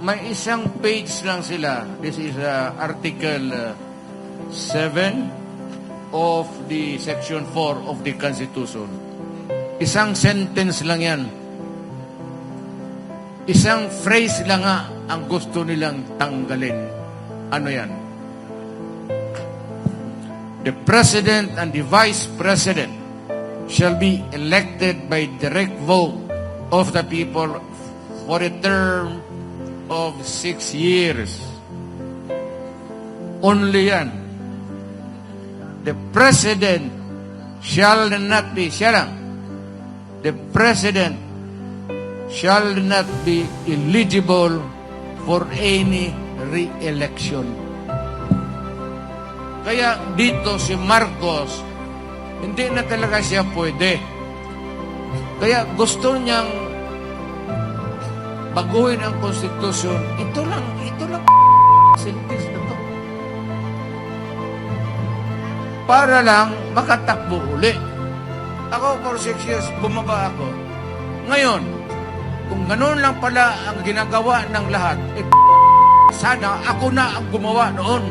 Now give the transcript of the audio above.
may isang page lang sila. This is Article 7 of the Section 4 of the Constitution. Isang sentence lang yan. Isang phrase lang nga ang gusto nilang tanggalin. Ano yan? The President and the Vice President shall be elected by direct vote of the people for a term of 6 years. Only yan. The President shall not be, the President shall not be eligible for any re-election. Kaya dito si Marcos, hindi na talaga siya pwede. Kaya gusto niyang baguhin ang konstitusyon. Ito lang sentence na to. Para lang makatakbo uli. Ako for 6 years, bumaba ako. Ngayon, kung ganoon lang pala ang ginagawa ng lahat, sana ako na ang gumawa noon.